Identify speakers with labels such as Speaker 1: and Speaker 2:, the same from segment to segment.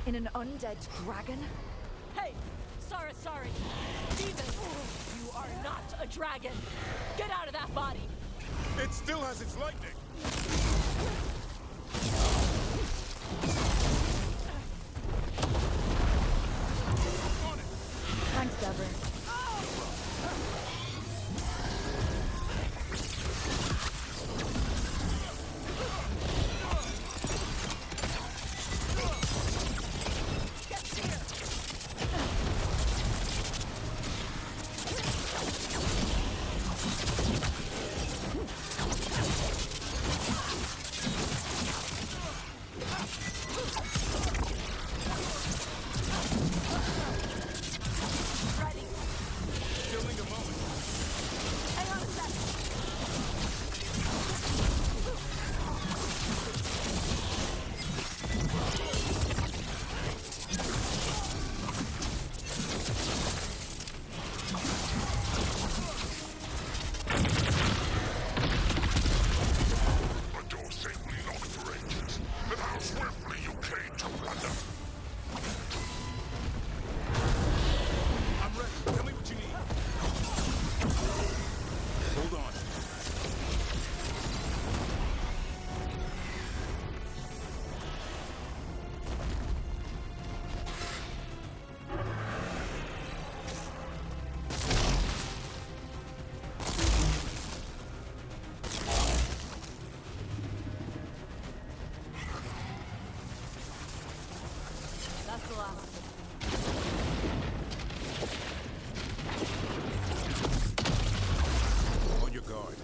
Speaker 1: in an undead dragon?
Speaker 2: Hey! Sorry. Demon! You are not a dragon! Get out of that body!
Speaker 3: It still has its lightning! On it!
Speaker 1: Thanks, Deborah.
Speaker 3: On your guard.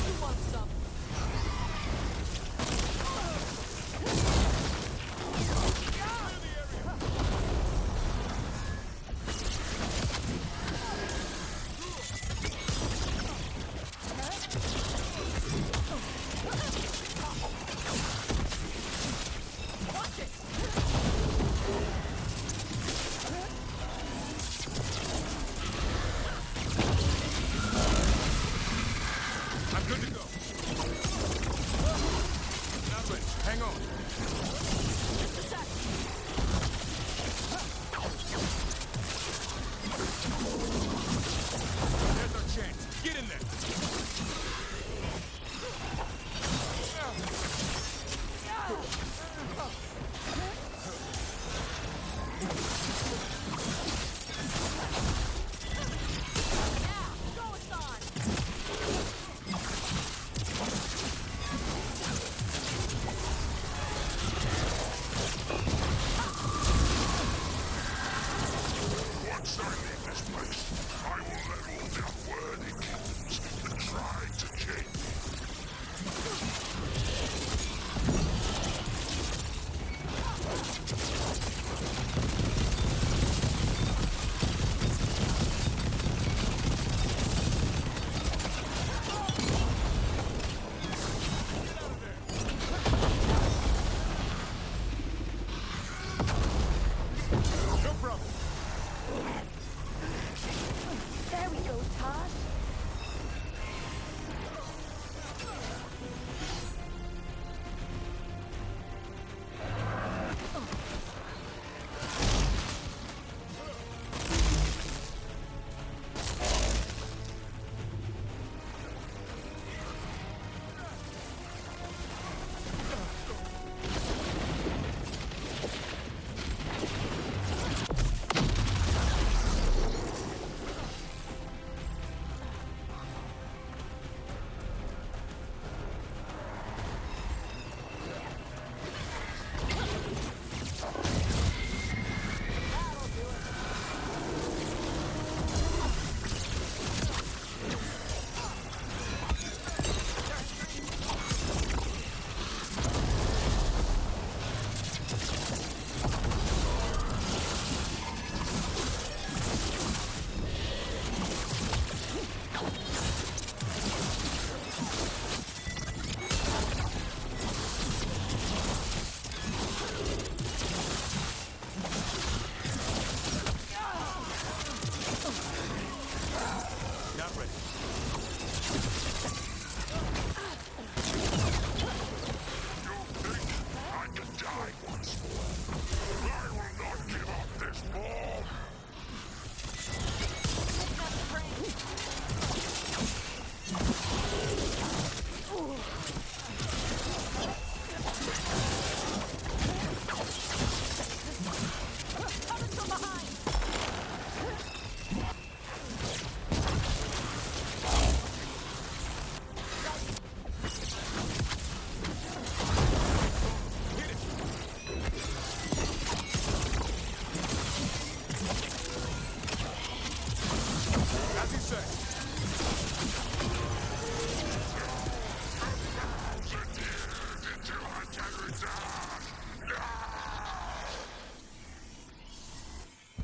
Speaker 2: Who wants some?
Speaker 3: I'm good to go. Not ready. Hang on. There's our chance. Get in there.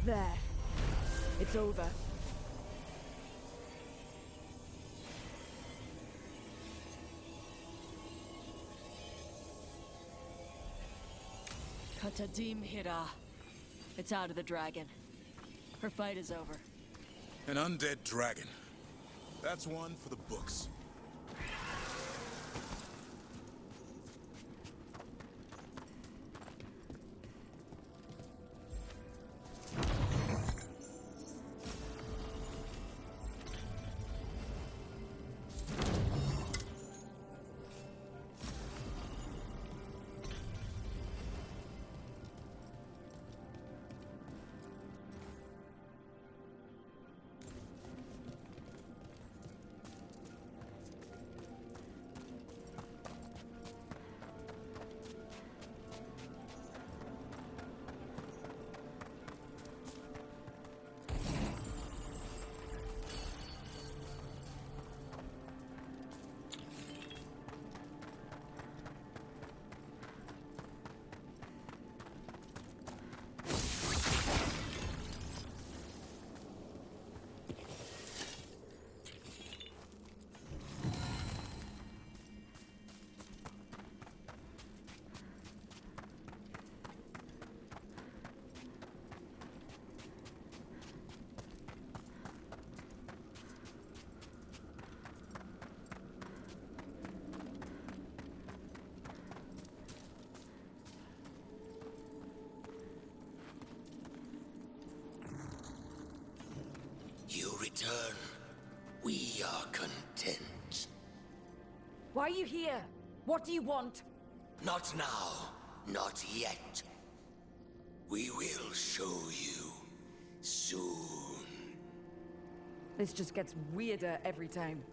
Speaker 1: There. It's over.
Speaker 2: Katadim Hira. It's out of the dragon. Her fight is over.
Speaker 3: An undead dragon. That's one for the books.
Speaker 4: You return. We are content.
Speaker 1: Why are you here? What do you want?
Speaker 4: Not now. Not yet. We will show you. Soon.
Speaker 1: This just gets weirder every time.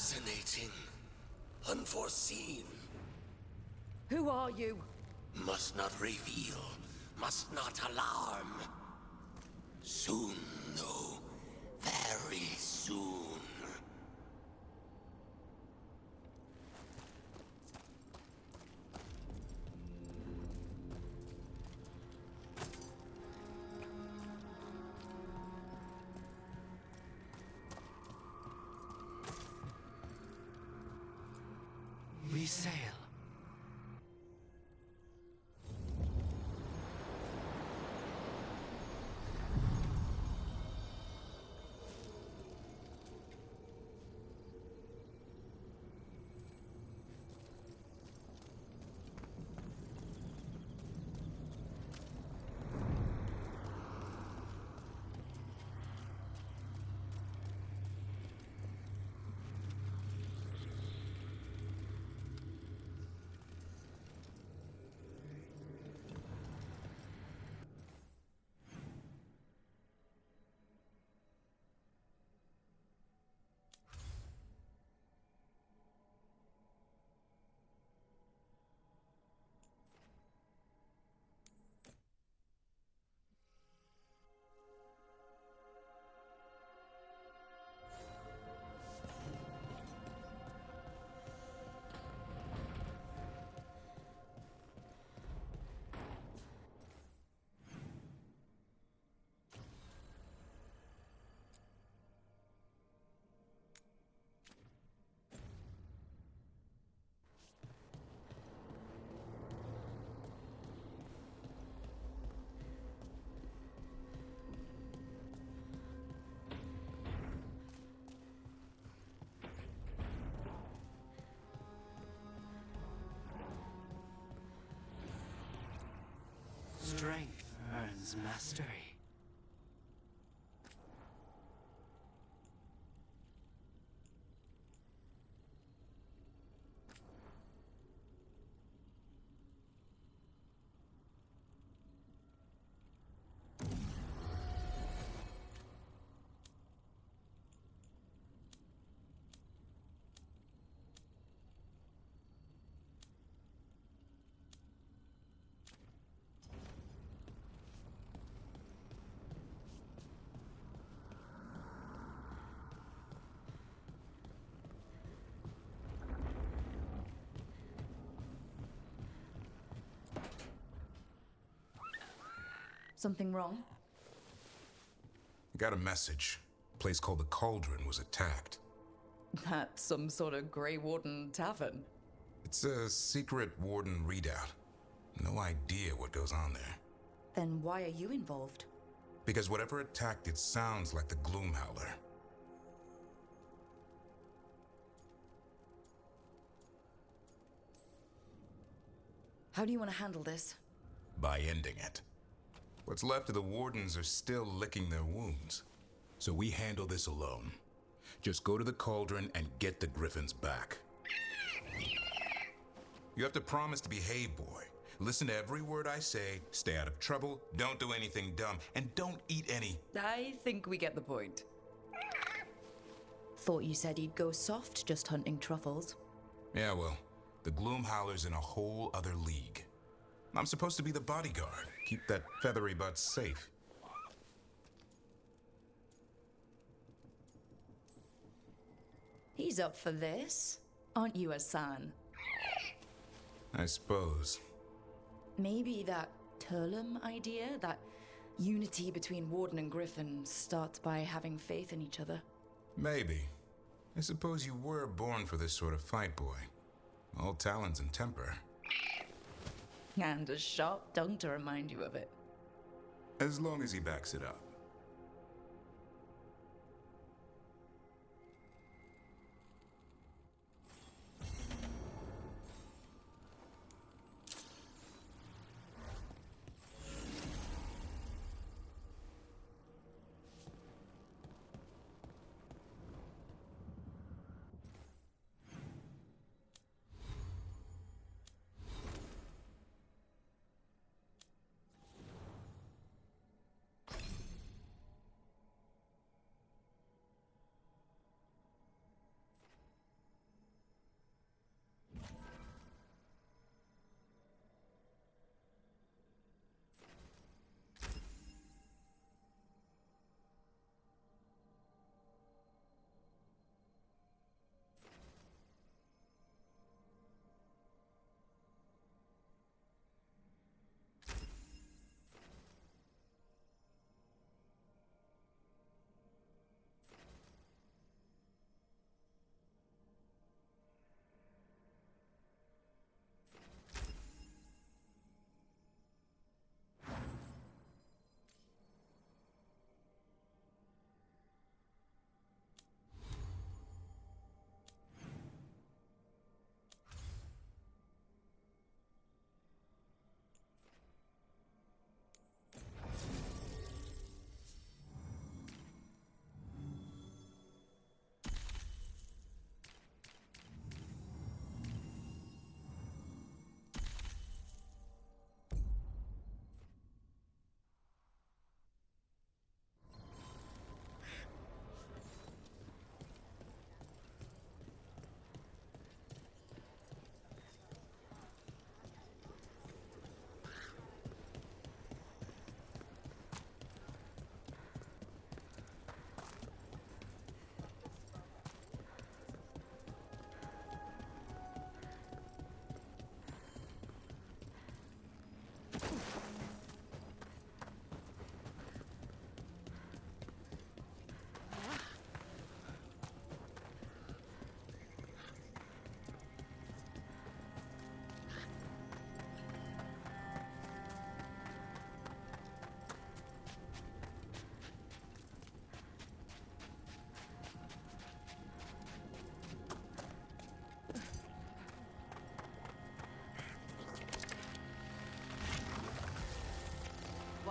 Speaker 4: Fascinating. Unforeseen.
Speaker 1: Who are you?
Speaker 4: Must not reveal. Must not alarm. Soon, though. Very soon.
Speaker 5: We sail. Strength earns mastery.
Speaker 1: Something wrong?
Speaker 3: Got a message. A place called the Cauldron was attacked.
Speaker 1: That's some sort of Grey Warden tavern.
Speaker 3: It's a secret Warden readout. No idea what goes on there.
Speaker 1: Then why are you involved?
Speaker 3: Because whatever attacked it sounds like the Gloomhowler.
Speaker 1: How do you want to handle this?
Speaker 3: By ending it. What's left of the Wardens are still licking their wounds. So we handle this alone. Just go to the Cauldron and get the Griffins back. You have to promise to behave, boy. Listen to every word I say, stay out of trouble, don't do anything dumb, and don't eat any...
Speaker 1: I think we get the point.
Speaker 6: Thought you said he'd go soft just hunting truffles.
Speaker 3: Yeah, well, the Gloomhowler's in a whole other league. I'm supposed to be the bodyguard, keep that feathery butt safe.
Speaker 6: He's up for this. Aren't you, Hassan?
Speaker 3: I suppose.
Speaker 6: Maybe that Turlum idea, that unity between Warden and Griffin, starts by having faith in each other.
Speaker 3: Maybe. I suppose you were born for this sort of fight, boy. All talons and temper.
Speaker 6: And a sharp tongue to remind you of it.
Speaker 3: As long as he backs it up.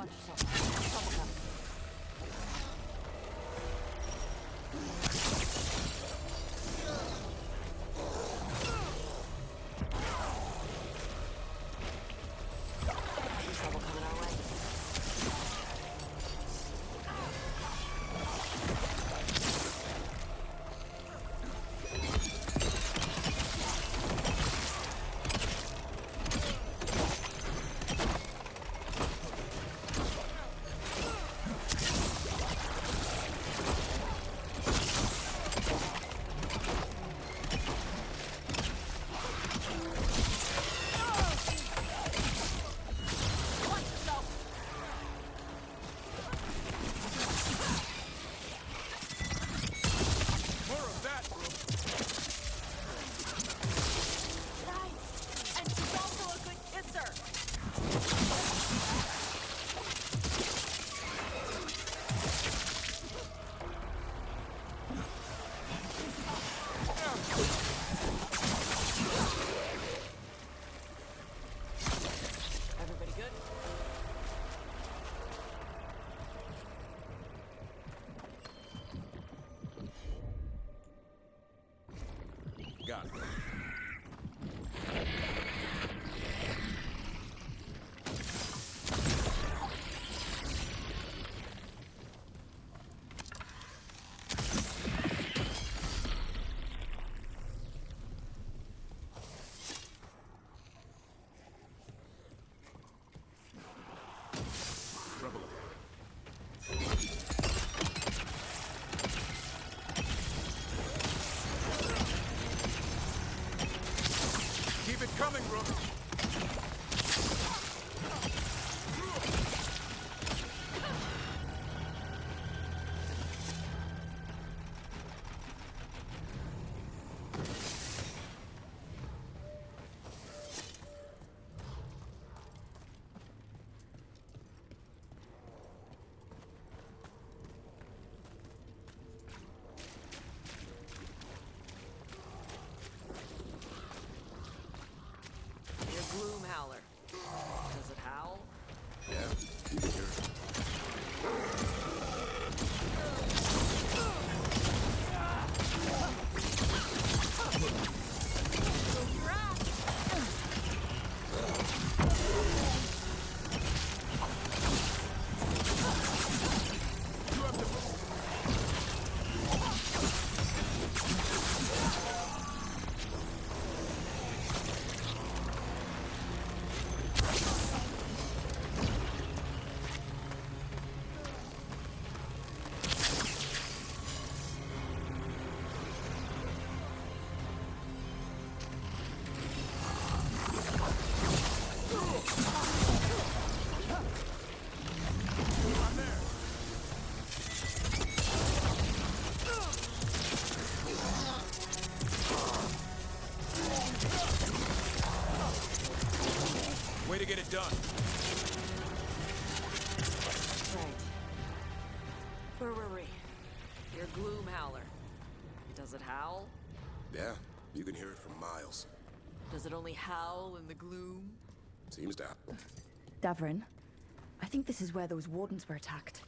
Speaker 2: Watch yourself. Trouble coming. There's trouble coming our way. Everybody good?
Speaker 3: Got it. Trouble ahead. Keep it coming, Rook.
Speaker 2: Your gloom howler. Does it howl?
Speaker 3: Yeah, you can hear it. Way to get it done.
Speaker 2: Right. Where were we? Your gloom howler. Does it howl?
Speaker 4: Yeah, you can hear it from miles.
Speaker 2: Does it only howl in the gloom?
Speaker 4: Seems to.
Speaker 6: Davrin, I think this is where those wardens were attacked.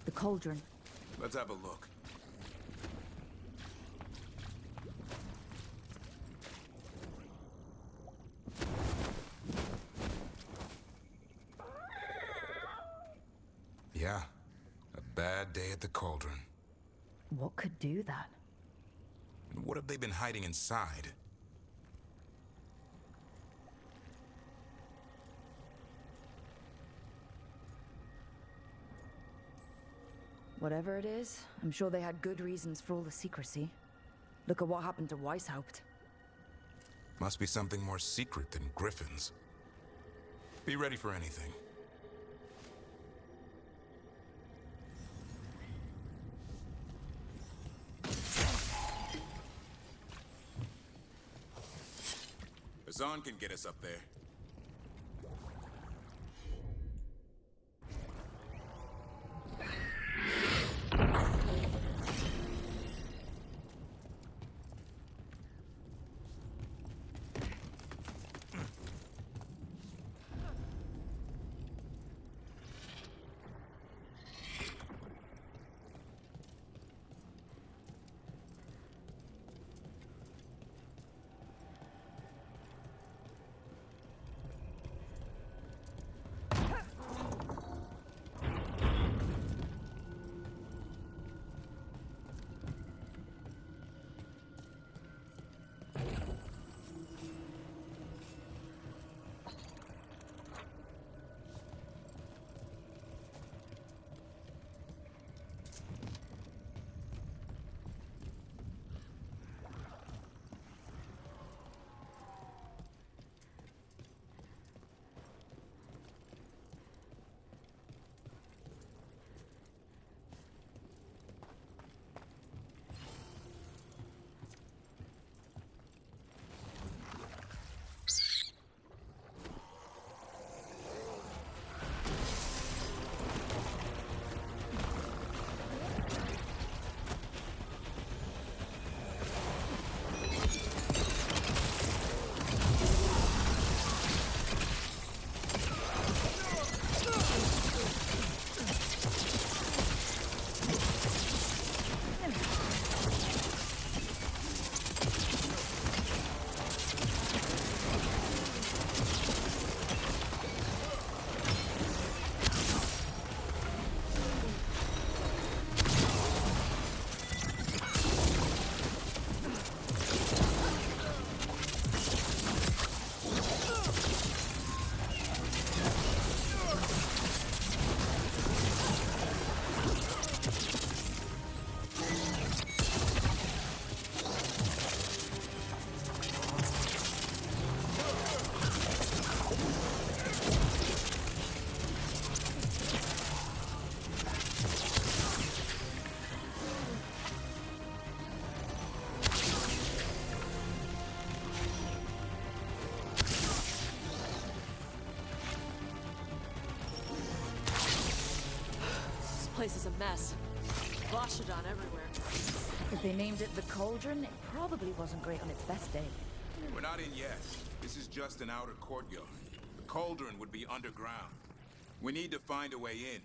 Speaker 6: The cauldron.
Speaker 4: Let's have a look.
Speaker 3: Yeah, a bad day at the cauldron.
Speaker 6: What could do that?
Speaker 3: And what have they been hiding inside?
Speaker 6: Whatever it is, I'm sure they had good reasons for all the secrecy. Look at what happened to Weishaupt.
Speaker 3: Must be something more secret than griffins. Be ready for anything. Hassan can get us up there.
Speaker 2: place is a mess. Boshadon everywhere.
Speaker 1: If they named it the Cauldron, it probably wasn't great on its best day.
Speaker 3: We're not in yet. This is just an outer courtyard. The cauldron would be underground. We need to find a way in.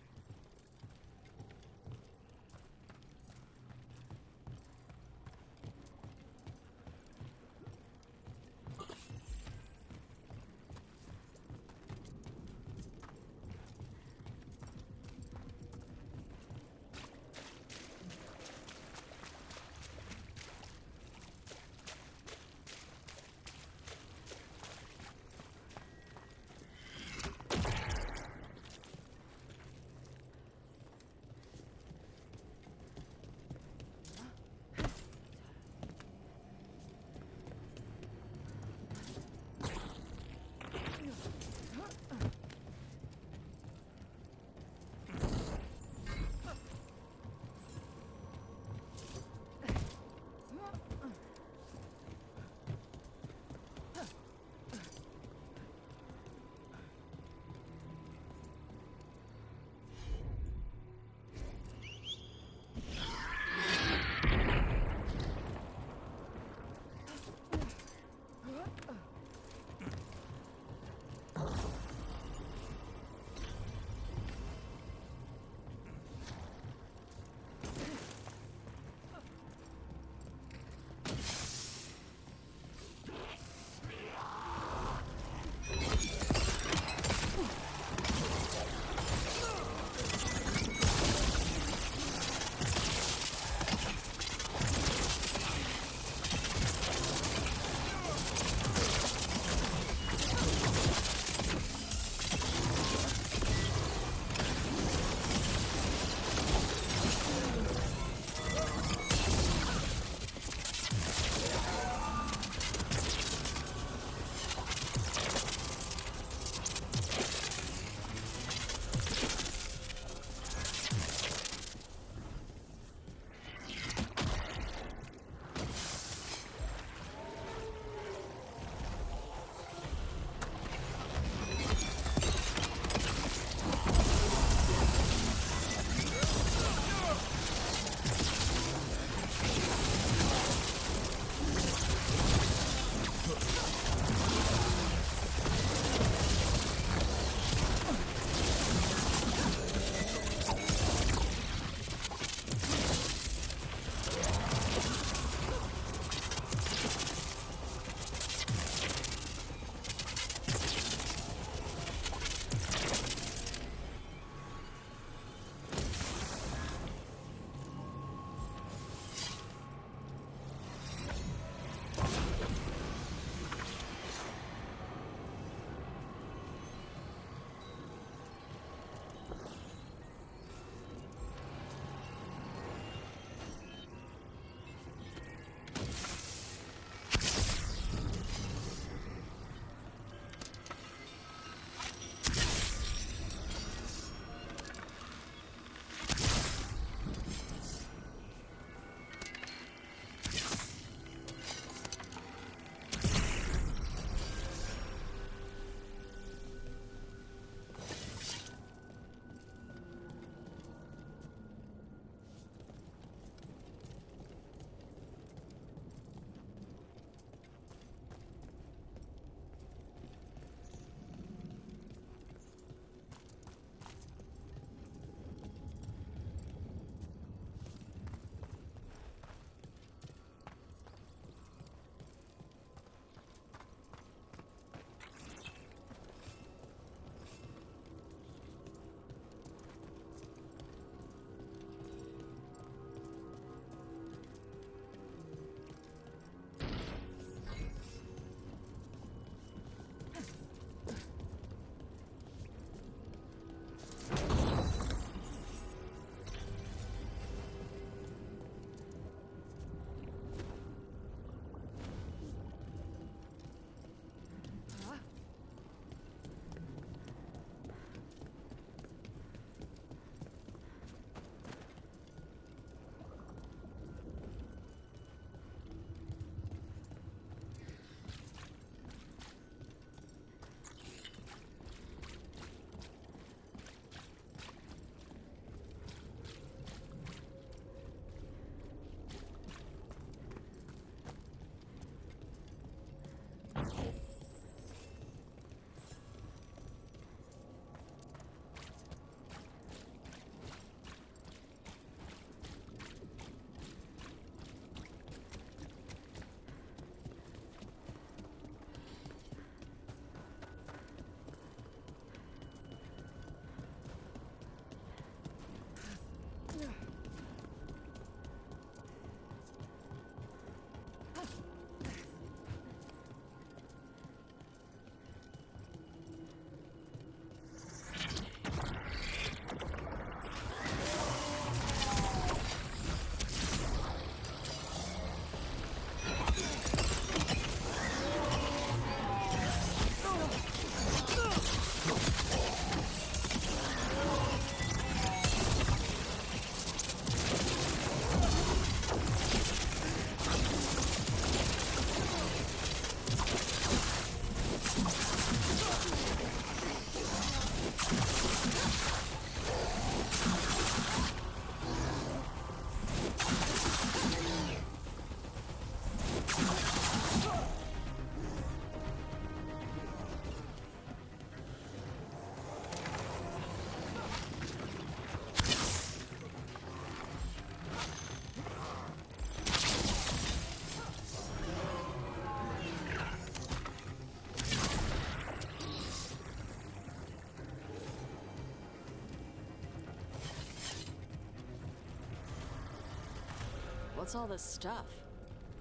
Speaker 2: What's all this stuff?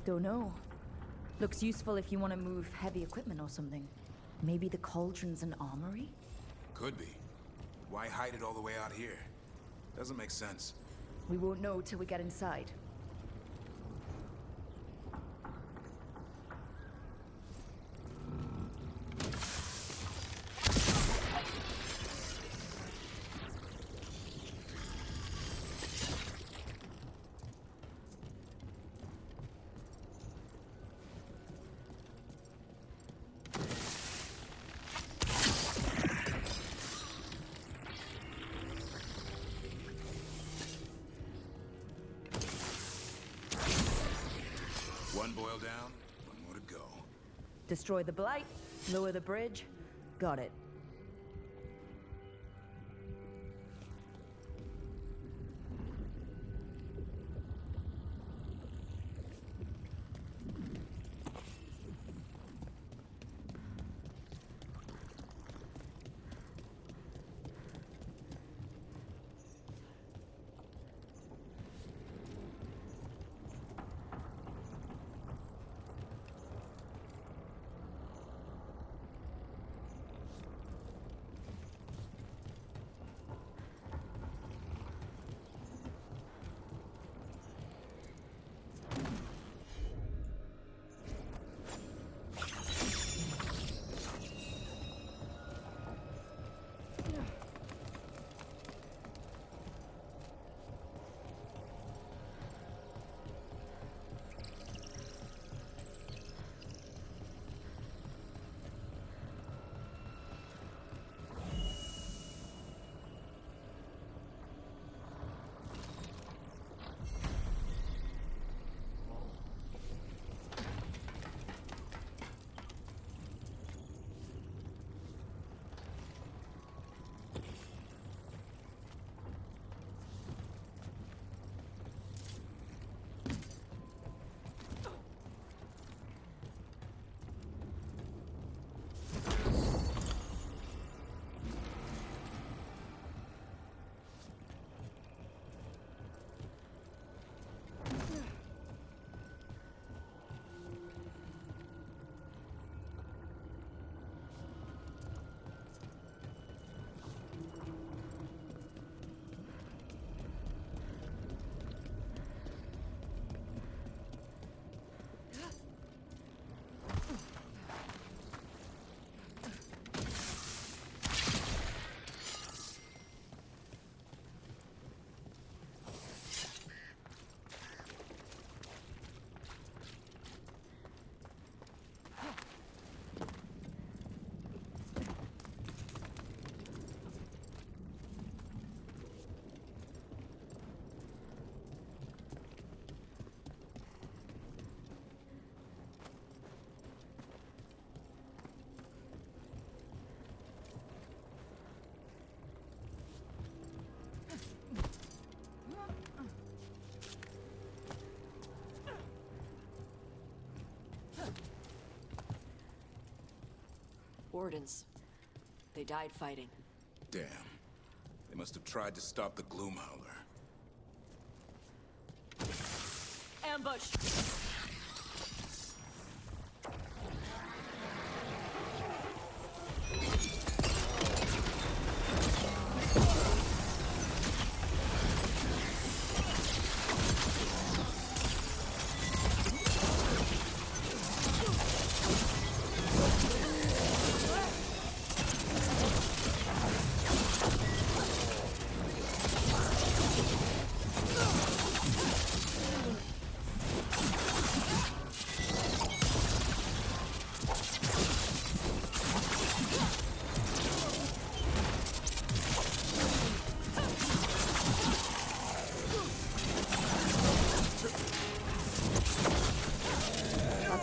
Speaker 1: Don't know. Looks useful if you want to move heavy equipment or something. Maybe the cauldron's an armory?
Speaker 3: Could be. Why hide it all the way out here? Doesn't make sense.
Speaker 1: We won't know till we get inside.
Speaker 3: One boil down, one more to go.
Speaker 1: Destroy the blight, lower the bridge. Got it.
Speaker 2: Wardens. They died fighting.
Speaker 3: Damn. They must have tried to stop the Gloomhowler.
Speaker 2: Ambush!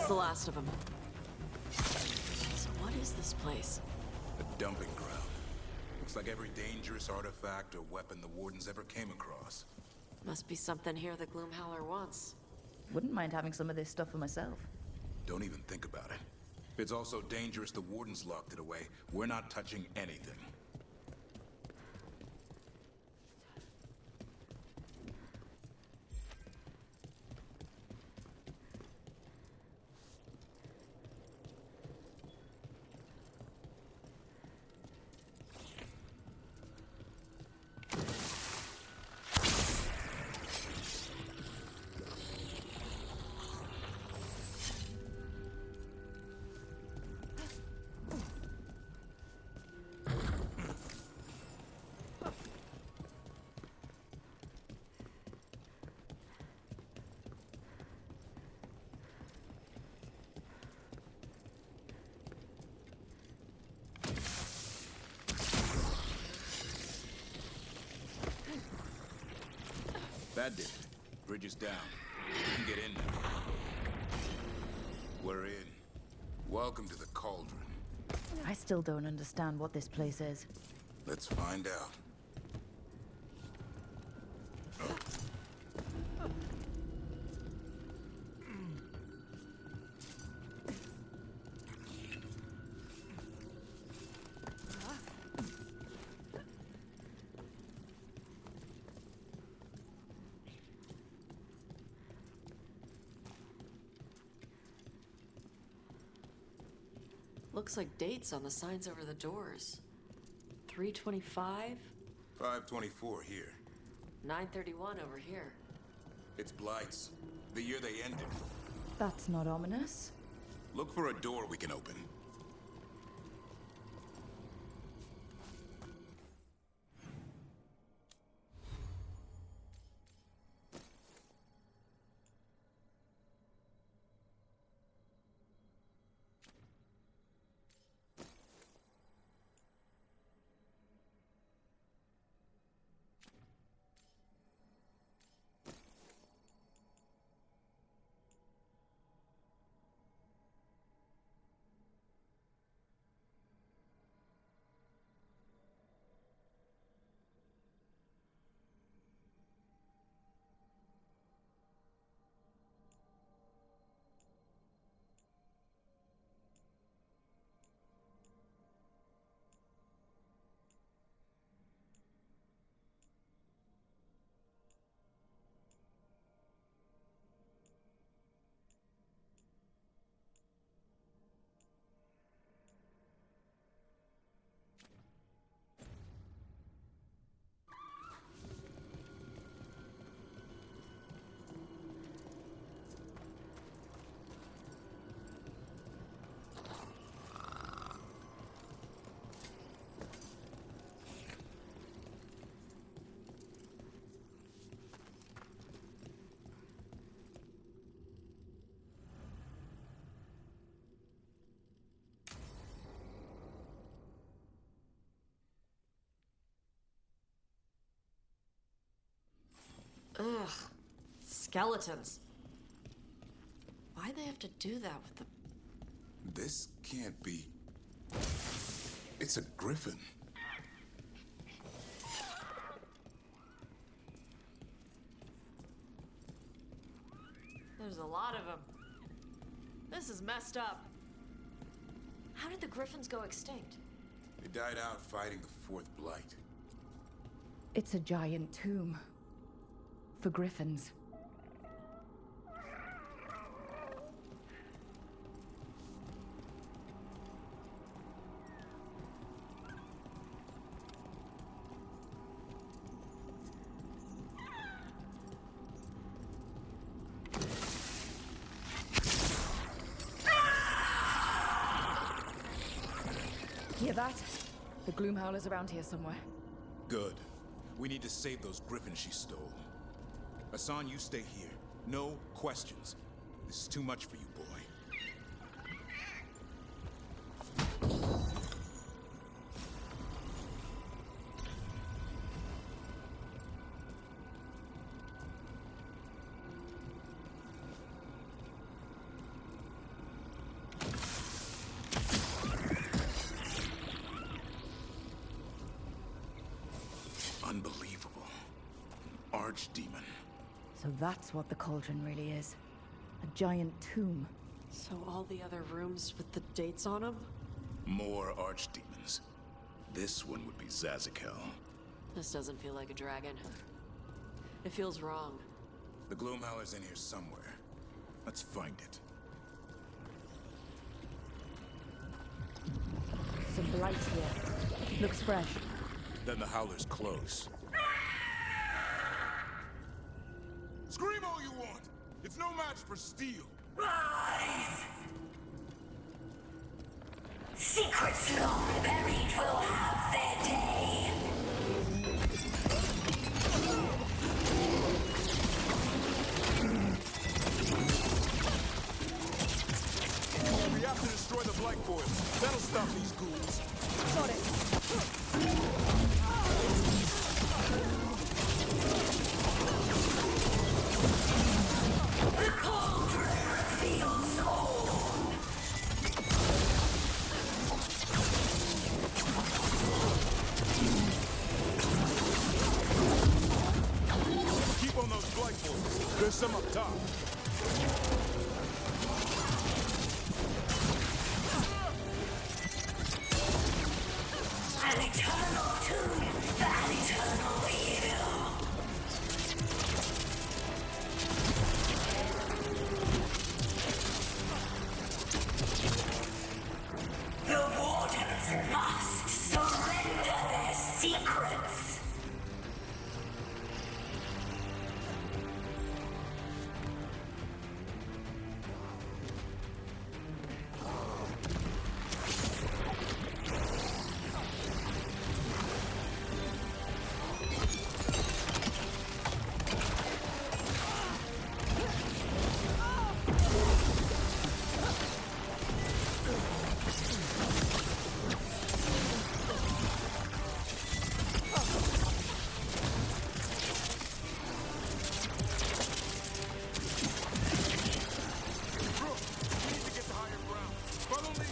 Speaker 2: That's the last of them. So what is this place?
Speaker 3: A dumping ground. Looks like every dangerous artifact or weapon the Wardens ever came across.
Speaker 2: Must be something here the Gloomhowler wants.
Speaker 1: Wouldn't mind having some of this stuff for myself.
Speaker 3: Don't even think about it. If it's also dangerous the Wardens locked it away, we're not touching anything. That did it. Bridge is down. We can get in now. We're in. Welcome to the Cauldron.
Speaker 1: I still don't understand what this place is.
Speaker 3: Let's find out.
Speaker 2: Looks like dates on the signs over the doors. 325,
Speaker 3: 524 here.
Speaker 2: 931 over here.
Speaker 3: It's Blight's. The year they ended.
Speaker 1: That's not ominous.
Speaker 3: Look for a door we can open.
Speaker 2: Ugh. Skeletons. Why'd they have to do that with the...
Speaker 3: This can't be... It's a griffin.
Speaker 2: There's a lot of them. This is messed up. How did the griffins go extinct?
Speaker 3: They died out fighting the Fourth Blight.
Speaker 1: It's a giant tomb. For griffins. Hear that? The Gloomhowler's around here somewhere.
Speaker 3: Good. We need to save those griffins she stole. Hassan, you stay here. No questions. This is too much for you, boy. Unbelievable. An archdemon.
Speaker 1: So that's what the cauldron really is. A giant tomb.
Speaker 2: So all the other rooms with the dates on them?
Speaker 3: More archdemons. This one would be Zazakel.
Speaker 2: This doesn't feel like a dragon. It feels wrong.
Speaker 3: The Gloomhowler's in here somewhere. Let's find it.
Speaker 1: Some blight here. Looks fresh.
Speaker 3: Then the Howler's close. Scream all you want! It's no match for steel!
Speaker 7: Rise! Secrets long buried will have their day.
Speaker 4: We have to destroy the Blight Coils. That'll stop these ghouls.
Speaker 1: Got it.
Speaker 4: some up top.
Speaker 7: An eternal tomb, an eternal evil. The wardens must surrender their secrets.
Speaker 4: Rook, we need to get to higher ground. Follow me.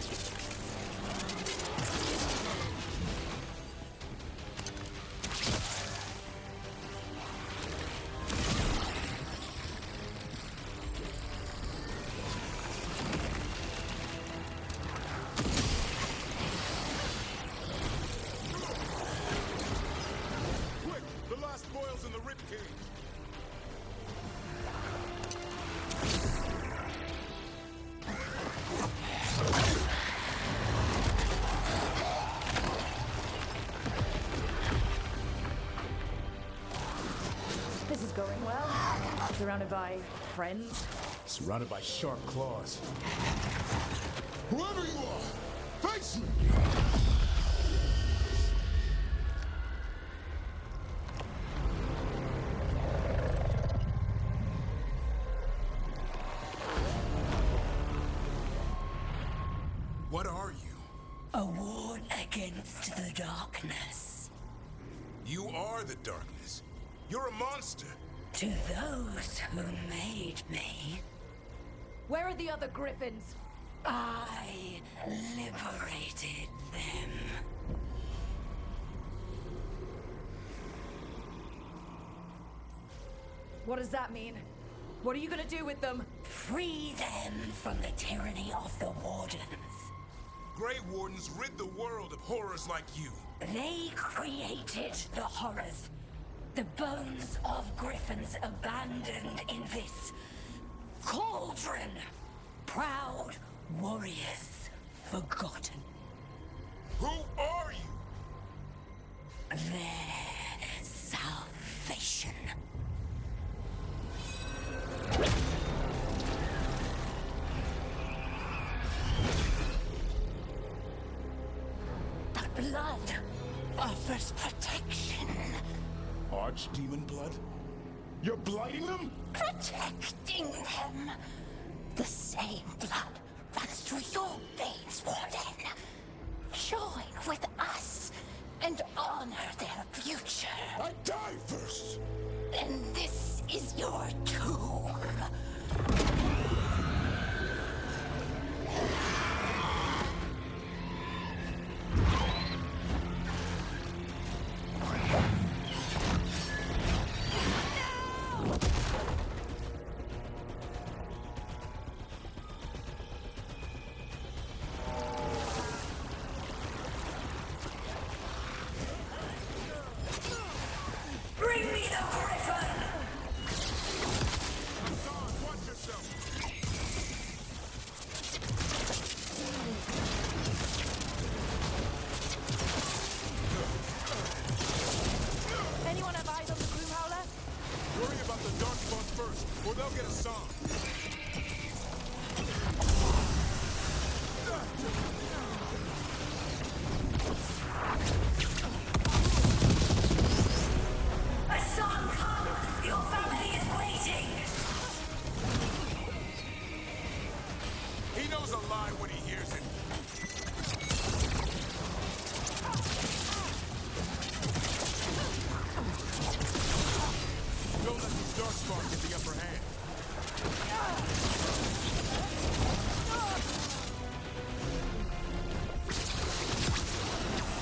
Speaker 4: Quick, the last boil's in the ribcage.
Speaker 1: This is going well. Surrounded by friends.
Speaker 4: Surrounded by sharp claws. Whoever you are, face me!
Speaker 3: What are you?
Speaker 7: A ward against the darkness.
Speaker 3: You are the darkness. You're a monster.
Speaker 7: To those who made me,
Speaker 2: Where are the other griffins?
Speaker 7: I liberated them.
Speaker 1: What does that mean? What are you gonna do with them?
Speaker 7: Free them from the tyranny of the wardens.
Speaker 3: Grey Wardens rid the world of horrors like you.
Speaker 7: They created the horrors. The bones of griffins abandoned in this cauldron. Proud warriors forgotten.
Speaker 3: Who are you?
Speaker 7: Their salvation. The blood offers protection.
Speaker 4: Archdemon blood? You're blighting them?
Speaker 7: Protecting them. The same blood runs through your veins, Warden. Join with us and honor their future.
Speaker 4: I die first!
Speaker 7: Then this is your tomb. Bring me the griffin!
Speaker 4: Don, watch yourself!
Speaker 2: Anyone have eyes on the Gloom Howler?
Speaker 4: Worry about the Darkspawn first, or they'll get a song.
Speaker 7: A song come! Your family is waiting!
Speaker 4: He knows a lie when he hears it. Don't let these Darkspawn get the upper hand.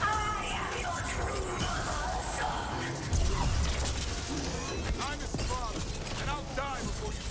Speaker 7: I am your true mother, son!
Speaker 4: I'm his father, and I'll die before you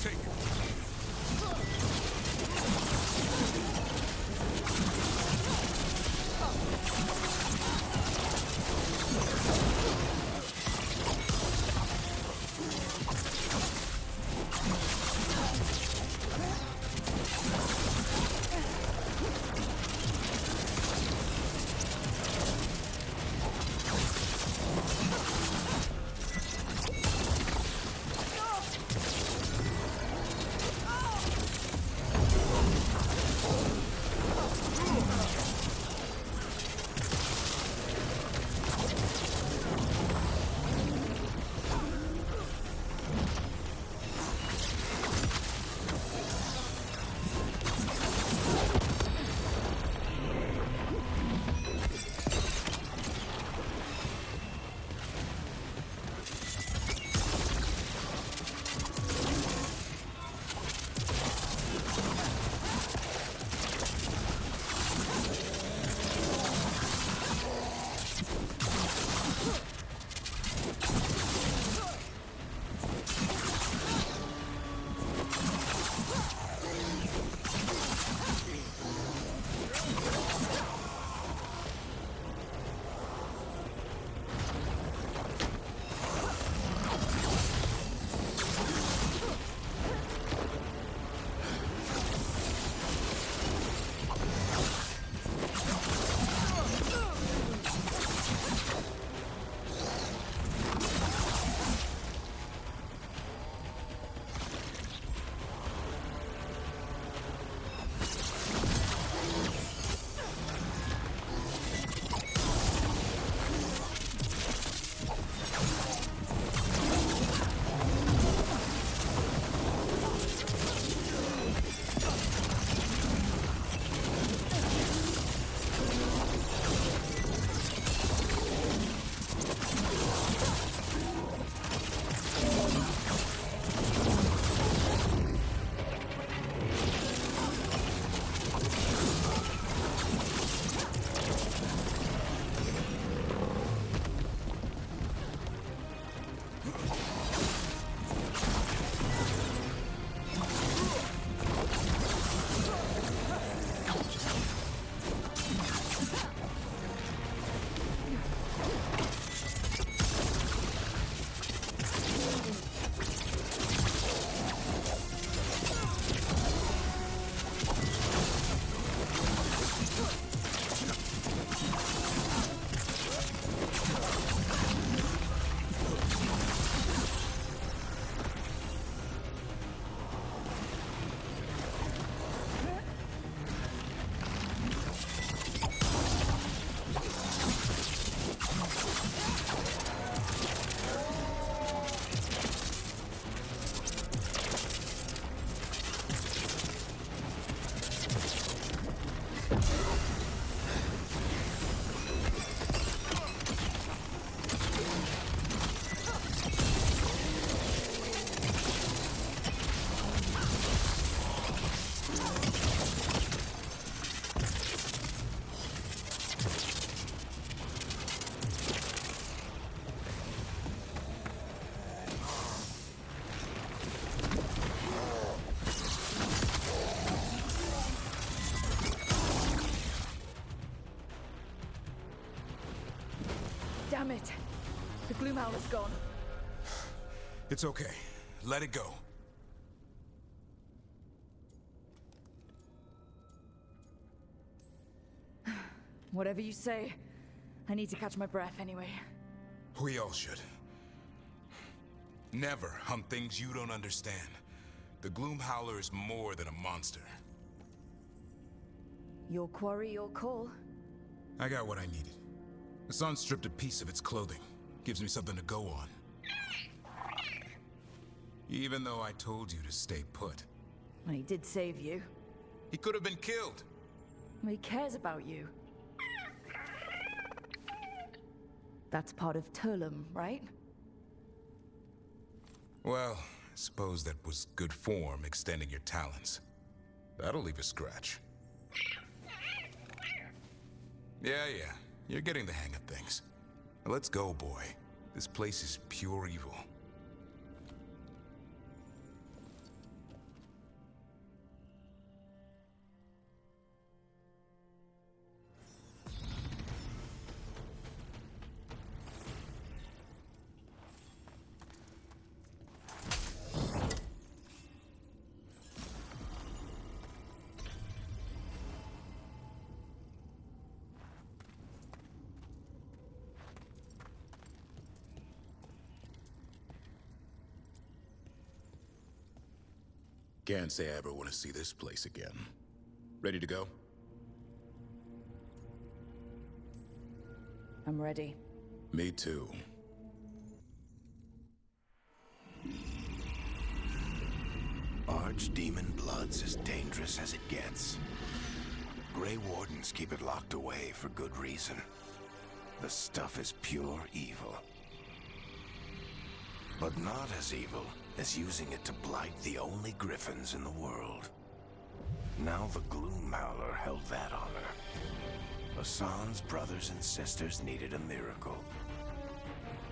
Speaker 1: it! The Gloom Howler's gone.
Speaker 3: It's okay. Let it go.
Speaker 1: Whatever you say. I need to catch my breath anyway.
Speaker 3: We all should. Never hunt things you don't understand. The Gloom Howler is more than a monster.
Speaker 1: Your quarry, your call.
Speaker 3: I got what I needed. The sun stripped a piece of its clothing. Gives me something to go on. Even though I told you to stay put.
Speaker 1: I did save you.
Speaker 3: He could have been killed.
Speaker 1: He cares about you. That's part of Turlum, right?
Speaker 3: Well, I suppose that was good form, extending your talons. That'll leave a scratch. Yeah. You're getting the hang of things. Now let's go, boy. This place is pure evil. Can't say I ever want to see this place again. Ready to go?
Speaker 1: I'm ready.
Speaker 3: Me too.
Speaker 8: Archdemon blood's as dangerous as it gets. Grey Wardens keep it locked away for good reason. The stuff is pure evil. But not as evil as using it to blight the only griffins in the world. Now the Gloom Howler held that honor. Hassan's brothers and sisters needed a miracle.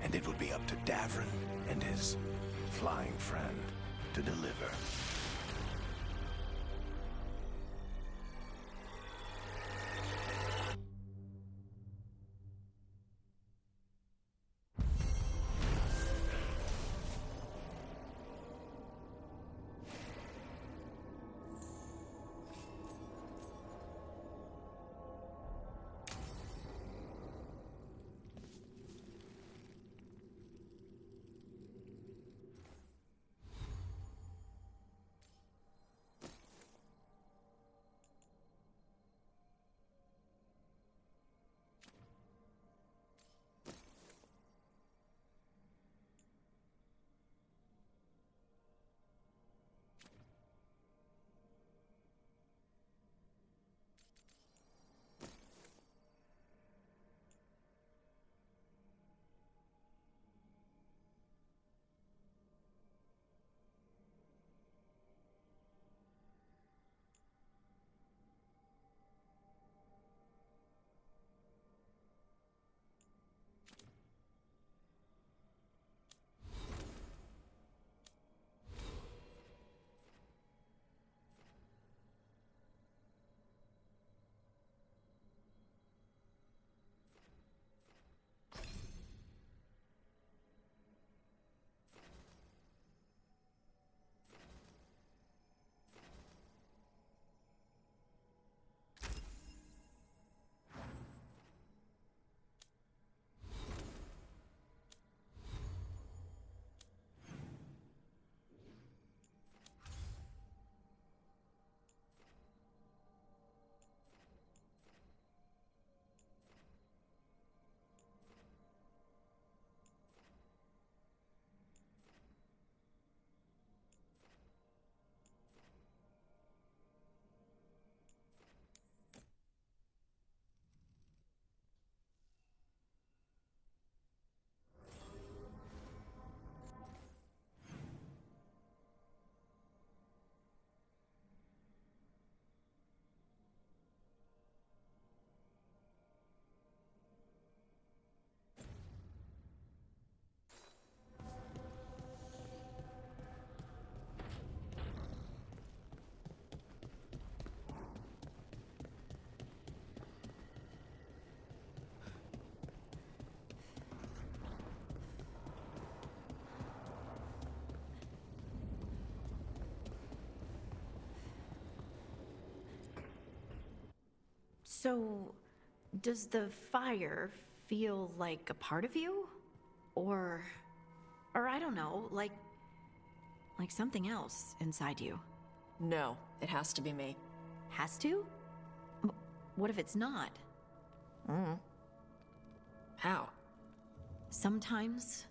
Speaker 8: And it would be up to Davrin and his flying friend to deliver.
Speaker 9: So, does the fire feel like a part of you? Or I don't know, like something else inside you?
Speaker 2: No, it has to be me.
Speaker 9: Has to? What if it's not?
Speaker 2: How?
Speaker 9: Sometimes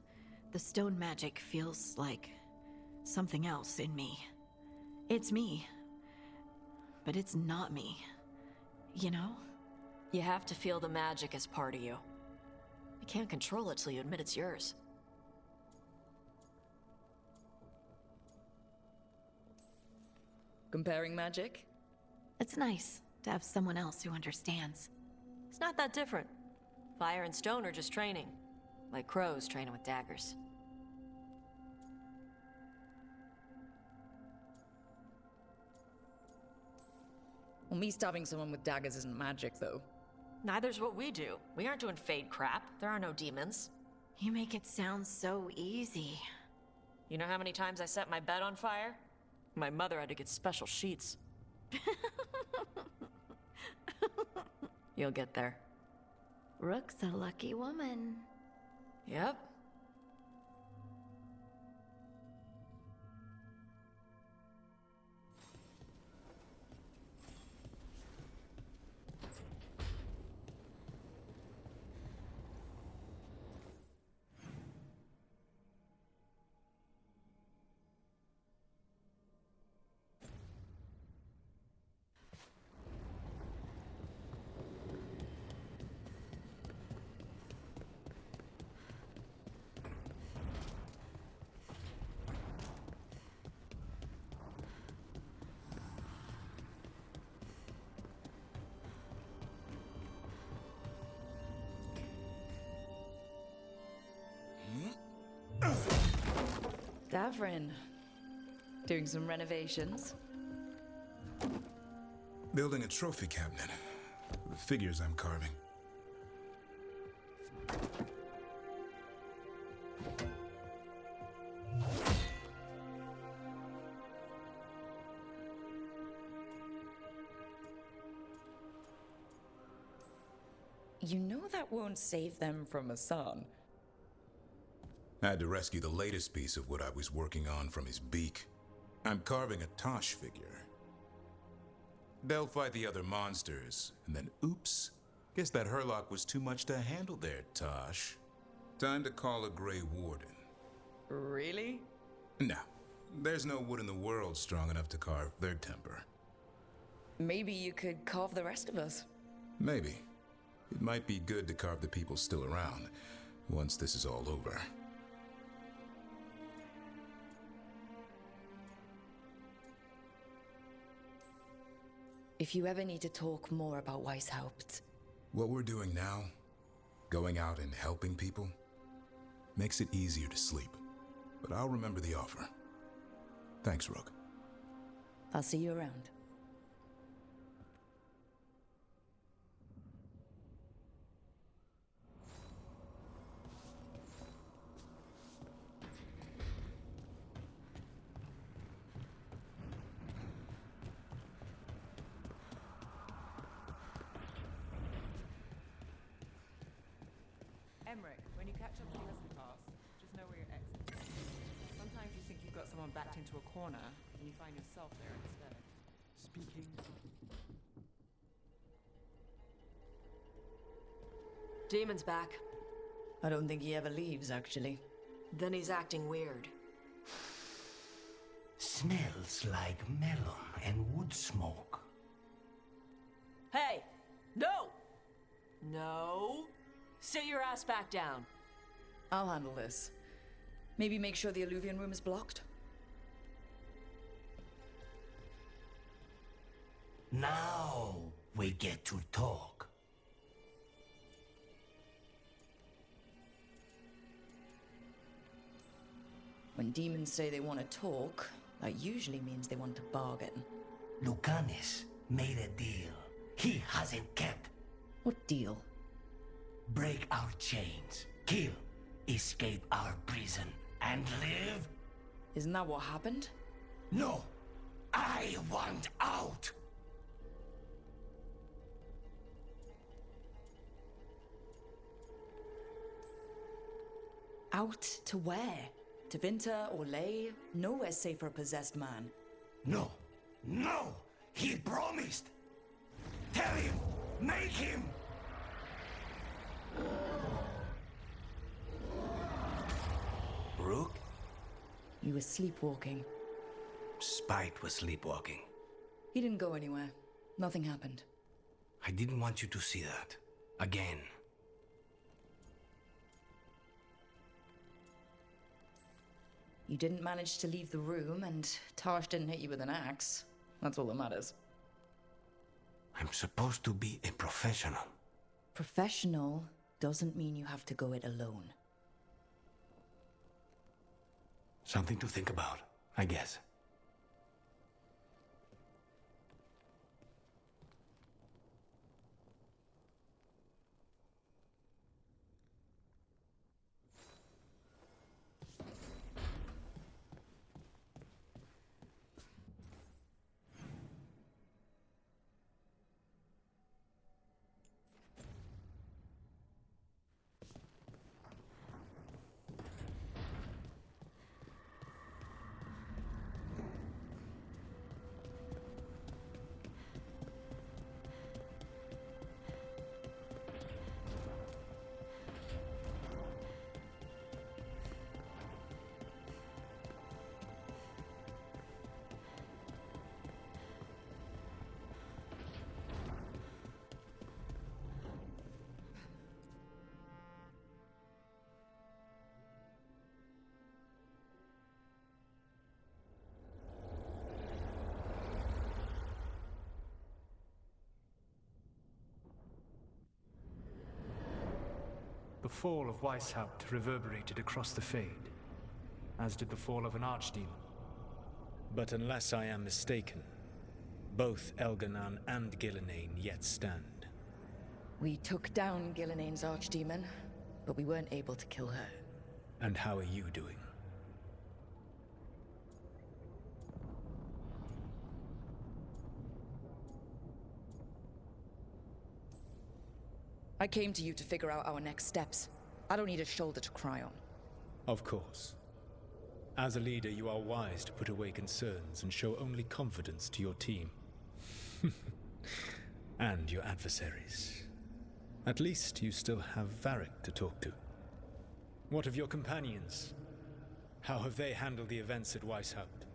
Speaker 9: the stone magic feels like something else in me. It's me, but it's not me. You know?
Speaker 2: You have to feel the magic as part of you. You can't control it till you admit it's yours.
Speaker 6: Comparing magic?
Speaker 9: It's nice to have someone else who understands.
Speaker 2: It's not that different. Fire and stone are just training. Like crows training with daggers.
Speaker 6: Well, me stabbing someone with daggers isn't magic, though.
Speaker 2: Neither's what we do. We aren't doing fade crap. There are no demons.
Speaker 9: You make it sound so easy.
Speaker 2: You know how many times I set my bed on fire? My mother had to get special sheets. You'll get there.
Speaker 9: Rook's a lucky woman.
Speaker 2: Yep.
Speaker 6: Davrin. Doing some renovations.
Speaker 3: Building a trophy cabinet. The figures I'm carving.
Speaker 6: You know that won't save them from Hassan.
Speaker 3: I had to rescue the latest piece of what I was working on from his beak. I'm carving a Tosh figure. They'll fight the other monsters, and then oops. Guess that Herlock was too much to handle there, Tosh. Time to call a Grey Warden.
Speaker 6: Really?
Speaker 3: No. There's no wood in the world strong enough to carve their temper.
Speaker 6: Maybe you could carve the rest of us.
Speaker 3: Maybe. It might be good to carve the people still around, once this is all over.
Speaker 6: If you ever need to talk more about Weishaupt.
Speaker 3: What we're doing now, going out and helping people, makes it easier to sleep. But I'll remember the offer. Thanks, Rook.
Speaker 6: I'll see you around.
Speaker 10: Emmerich, when you catch up to the hustle pass, just know where your exit is. Sometimes you think you've got someone backed into a corner, and you find yourself there instead.
Speaker 5: Speaking.
Speaker 2: Demon's back.
Speaker 6: I don't think he ever leaves, actually.
Speaker 2: Then he's acting weird.
Speaker 11: Smells like melon and wood smoke.
Speaker 2: Hey! No! No! Sit your ass back down.
Speaker 6: I'll handle this. Maybe make sure the Alluvion room is blocked?
Speaker 11: Now we get to talk.
Speaker 6: When demons say they want to talk, that usually means they want to bargain.
Speaker 11: Lucanis made a deal he hasn't kept.
Speaker 6: What deal?
Speaker 11: Break our chains, kill, escape our prison, and live?
Speaker 6: Isn't that what happened?
Speaker 11: No! I want out!
Speaker 6: Out to where? To Vinter or Lay? Nowhere's safe for a possessed man.
Speaker 11: No! No! He promised! Tell him! Make him!
Speaker 8: Rook?
Speaker 6: He was sleepwalking.
Speaker 11: Spite was sleepwalking.
Speaker 6: He didn't go anywhere. Nothing happened.
Speaker 11: I didn't want you to see that. Again.
Speaker 6: You didn't manage to leave the room, and Tarsh didn't hit you with an axe. That's all that matters.
Speaker 11: I'm supposed to be a professional.
Speaker 6: Professional doesn't mean you have to go it alone.
Speaker 11: Something to think about, I guess.
Speaker 12: The fall of Weishaupt reverberated across the Fade, as did the fall of an archdemon. But unless I am mistaken, both Elganan and Gillenane yet stand.
Speaker 6: We took down Gillenane's archdemon, but we weren't able to kill her.
Speaker 12: And how are you doing?
Speaker 6: I came to you to figure out our next steps. I don't need a shoulder to cry on.
Speaker 12: Of course. As a leader, you are wise to put away concerns and show only confidence to your team. And your adversaries. At least you still have Varric to talk to. What of your companions? How have they handled the events at Weishaupt?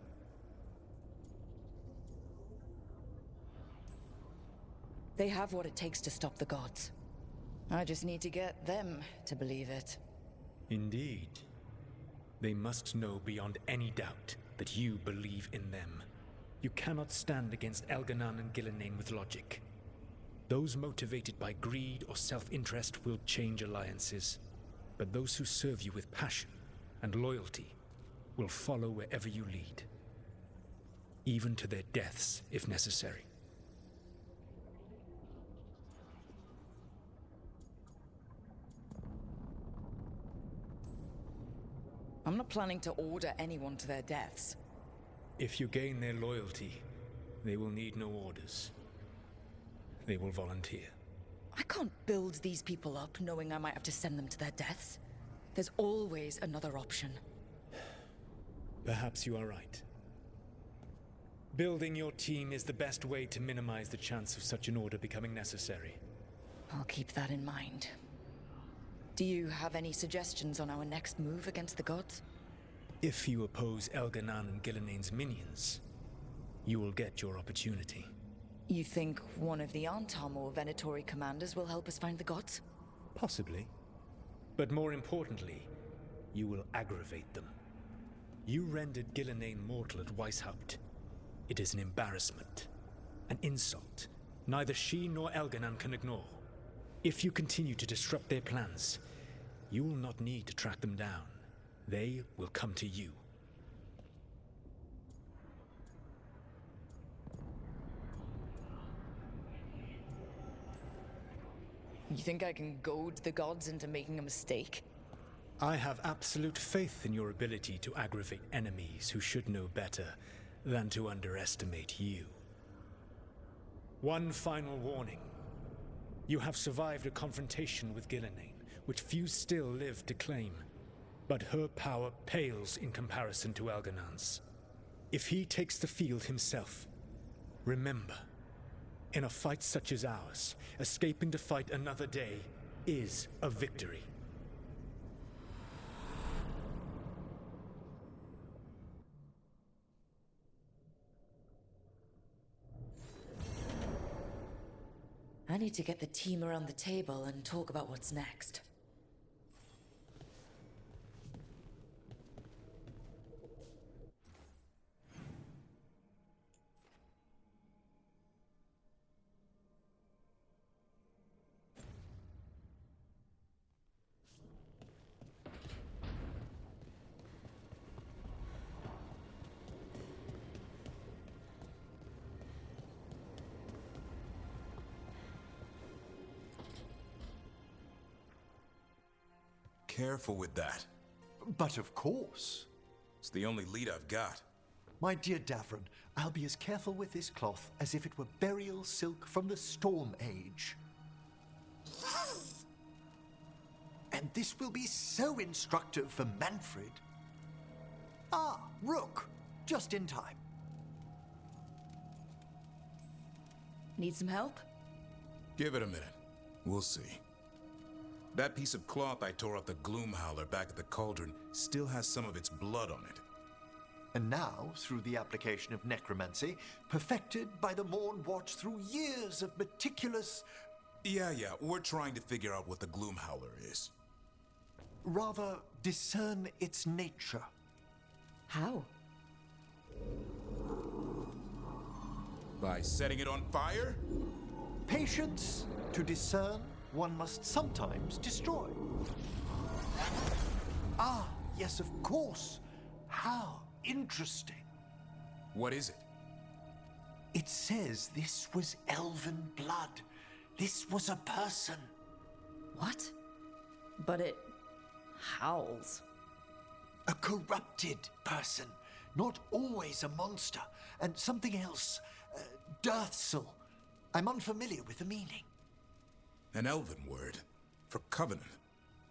Speaker 6: They have what it takes to stop the gods. I just need to get them to believe it.
Speaker 12: Indeed. They must know beyond any doubt that you believe in them. You cannot stand against Elganan and Gillenane with logic. Those motivated by greed or self-interest will change alliances, but those who serve you with passion and loyalty will follow wherever you lead, even to their deaths if necessary.
Speaker 6: I'm not planning to order anyone to their deaths.
Speaker 12: If you gain their loyalty, they will need no orders. They will volunteer.
Speaker 6: I can't build these people up knowing I might have to send them to their deaths. There's always another option.
Speaker 12: Perhaps you are right. Building your team is the best way to minimize the chance of such an order becoming necessary.
Speaker 6: I'll keep that in mind. Do you have any suggestions on our next move against the gods?
Speaker 12: If you oppose Elganan and Gillenane's minions, you will get your opportunity.
Speaker 6: You think one of the Antam or Venatori commanders will help us find the gods?
Speaker 12: Possibly. But more importantly, you will aggravate them. You rendered Gillenane mortal at Weishaupt. It is an embarrassment, an insult, neither she nor Elganan can ignore. If you continue to disrupt their plans, you will not need to track them down. They will come to you.
Speaker 6: You think I can goad the gods into making a mistake?
Speaker 12: I have absolute faith in your ability to aggravate enemies who should know better than to underestimate you. One final warning. You have survived a confrontation with Gillenane, which few still live to claim. But her power pales in comparison to Algernon's. If he takes the field himself, remember, in a fight such as ours, escaping to fight another day is a victory.
Speaker 6: I need to get the team around the table and talk about what's next.
Speaker 3: Careful with that.
Speaker 13: But of course.
Speaker 3: It's the only lead I've got.
Speaker 13: My dear Davron, I'll be as careful with this cloth as if it were burial silk from the Storm Age. And this will be so instructive for Manfred. Ah, Rook, just in time.
Speaker 6: Need some help?
Speaker 3: Give it a minute. We'll see. That piece of cloth I tore off the Gloomhowler back at the Cauldron still has some of its blood on it.
Speaker 13: And now, through the application of necromancy, perfected by the Morn Watch through years of meticulous...
Speaker 3: Yeah, we're trying to figure out what the Gloomhowler is.
Speaker 13: Rather, discern its nature.
Speaker 6: How?
Speaker 3: By setting it on fire?
Speaker 13: Patience. To discern, one must sometimes destroy. Ah, yes, of course. How interesting.
Speaker 3: What is it?
Speaker 13: It says this was elven blood. This was a person.
Speaker 6: What? But it howls.
Speaker 13: A corrupted person. Not always a monster. And something else. Dirthsel. I'm unfamiliar with the meaning.
Speaker 3: An elven word for covenant,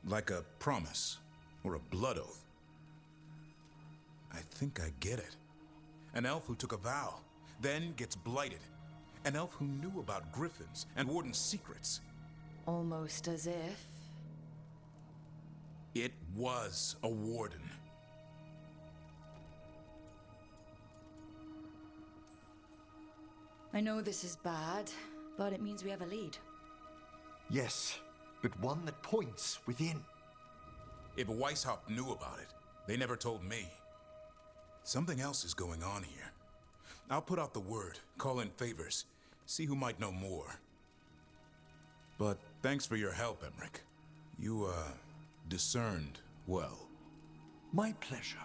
Speaker 3: like a promise or a blood oath. I think I get it. An elf who took a vow, then gets blighted. An elf who knew about griffins and Warden's secrets.
Speaker 6: Almost as if...
Speaker 3: It was a Warden.
Speaker 6: I know this is bad, but it means we have a lead.
Speaker 13: Yes, but one that points within.
Speaker 3: If Weishaupt knew about it, they never told me. Something else is going on here. I'll put out the word, call in favors, see who might know more. But thanks for your help, Emmerich. You, discerned well.
Speaker 13: My pleasure.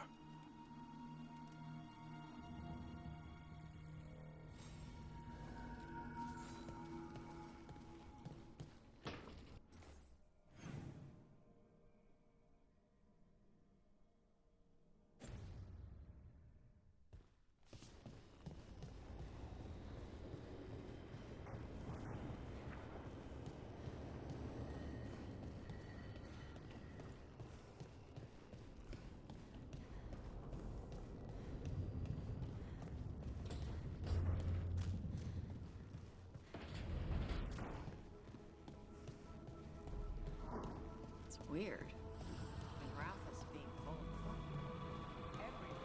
Speaker 6: Weird.
Speaker 10: And Wrath is being full. Everywhere.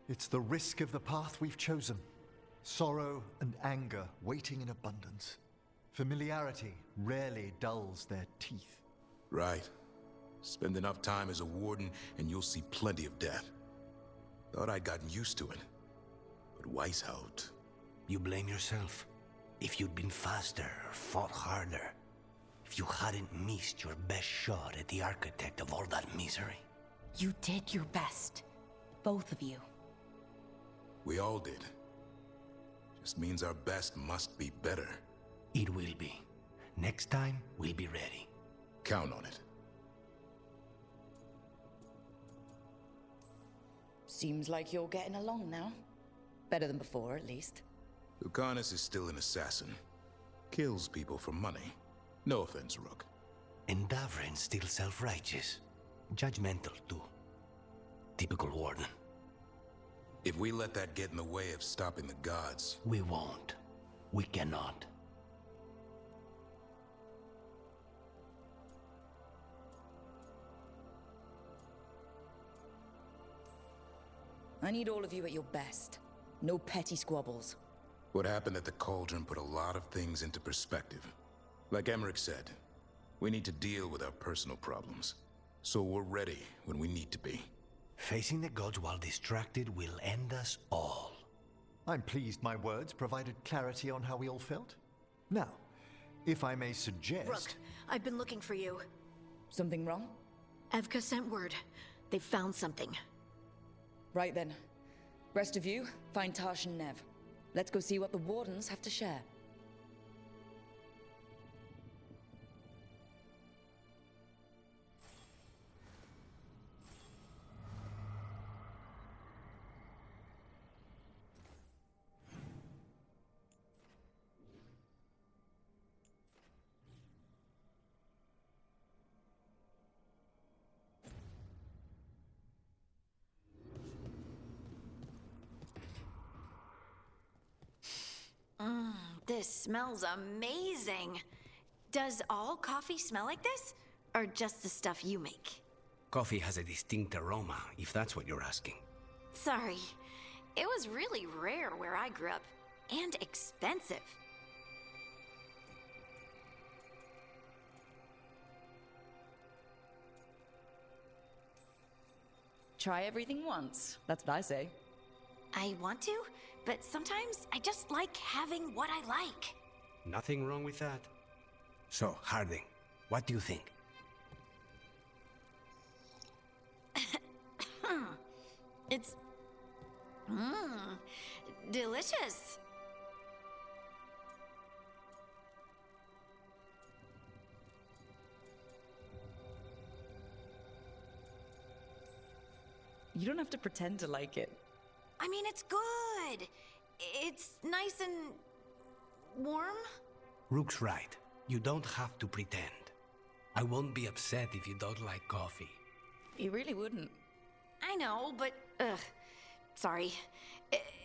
Speaker 13: It's the risk of the path we've chosen. Sorrow and anger waiting in abundance. Familiarity rarely dulls their teeth.
Speaker 3: Right. Spend enough time as a warden, and you'll see plenty of death. Thought I'd gotten used to it. But Weishaupt...
Speaker 11: You blame yourself. If you'd been faster or fought harder. If you hadn't missed your best shot at the architect of all that misery.
Speaker 1: You did your best. Both of you.
Speaker 3: We all did. Just means our best must be better.
Speaker 11: It will be. Next time, we'll be ready.
Speaker 3: Count on it.
Speaker 6: Seems like you're getting along now. Better than before, at least.
Speaker 3: Lucanus is still an assassin. Kills people for money. No offense, Rook.
Speaker 11: And Davrin's still self-righteous. Judgmental, too. Typical Warden.
Speaker 3: If we let that get in the way of stopping the gods...
Speaker 11: We won't. We cannot.
Speaker 6: I need all of you at your best. No petty squabbles.
Speaker 3: What happened at the Cauldron put a lot of things into perspective. Like Emmerich said, we need to deal with our personal problems. So we're ready when we need to be.
Speaker 11: Facing the gods while distracted will end us all.
Speaker 13: I'm pleased my words provided clarity on how we all felt. Now, if I may suggest...
Speaker 9: Rook, I've been looking for you.
Speaker 6: Something wrong?
Speaker 9: Evka sent word. They found something.
Speaker 6: Right then. Rest of you, find Tash and Nev. Let's go see what the Wardens have to share.
Speaker 9: This smells amazing. Does all coffee smell like this? Or just the stuff you make?
Speaker 11: Coffee has a distinct aroma, if that's what you're asking.
Speaker 9: Sorry. It was really rare where I grew up. And expensive.
Speaker 6: Try everything once. That's what I say.
Speaker 9: I want to, but sometimes I just like having what I like.
Speaker 11: Nothing wrong with that. So, Harding, what do you think?
Speaker 9: It's... delicious.
Speaker 6: You don't have to pretend to like it.
Speaker 9: I mean, it's good. It's nice and... warm?
Speaker 11: Rook's right. You don't have to pretend. I won't be upset if you don't like coffee.
Speaker 6: You really wouldn't.
Speaker 9: I know, but... sorry.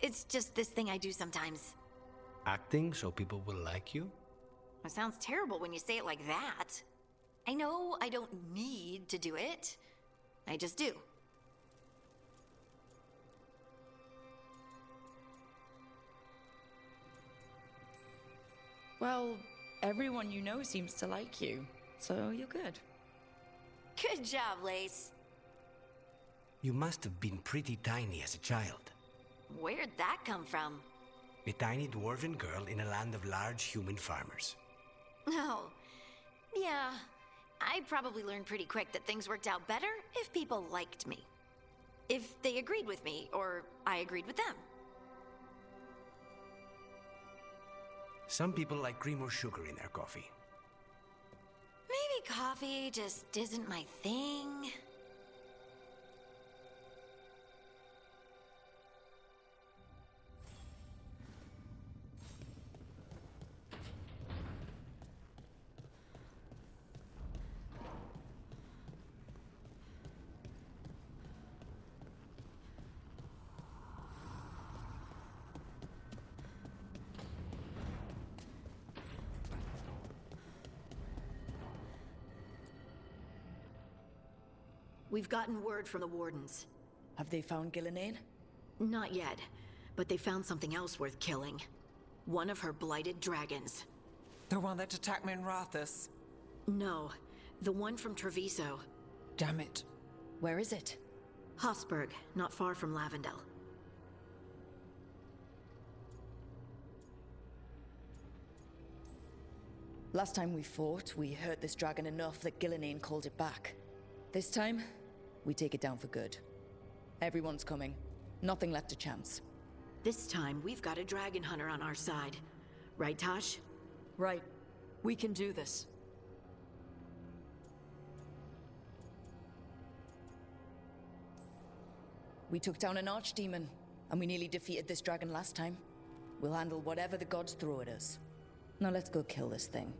Speaker 9: It's just this thing I do sometimes.
Speaker 11: Acting so people will like you?
Speaker 9: It sounds terrible when you say it like that. I know I don't need to do it. I just do.
Speaker 6: Well, everyone you know seems to like you, so you're good.
Speaker 9: Good job, Lace.
Speaker 11: You must have been pretty tiny as a child.
Speaker 9: Where'd that come from?
Speaker 11: A tiny dwarven girl in a land of large human farmers.
Speaker 9: Oh, yeah. I probably learned pretty quick that things worked out better if people liked me. If they agreed with me, or I agreed with them.
Speaker 11: Some people like cream or sugar in their coffee.
Speaker 9: Maybe coffee just isn't my thing. We've gotten word from the Wardens.
Speaker 6: Have they found Gillenane?
Speaker 9: Not yet, but they found something else worth killing. One of her blighted dragons.
Speaker 10: The one that attacked me in Rathus?
Speaker 9: No, the one from Treviso.
Speaker 10: Damn it.
Speaker 6: Where is it?
Speaker 9: Hofsburg, not far from Lavendel.
Speaker 6: Last time we fought, we hurt this dragon enough that Gillenane called it back. This time, we take it down for good. Everyone's coming. Nothing left to chance.
Speaker 9: This time, we've got a dragon hunter on our side. Right, Tosh?
Speaker 2: Right. We can do this.
Speaker 6: We took down an archdemon, and we nearly defeated this dragon last time. We'll handle whatever the gods throw at us. Now let's go kill this thing.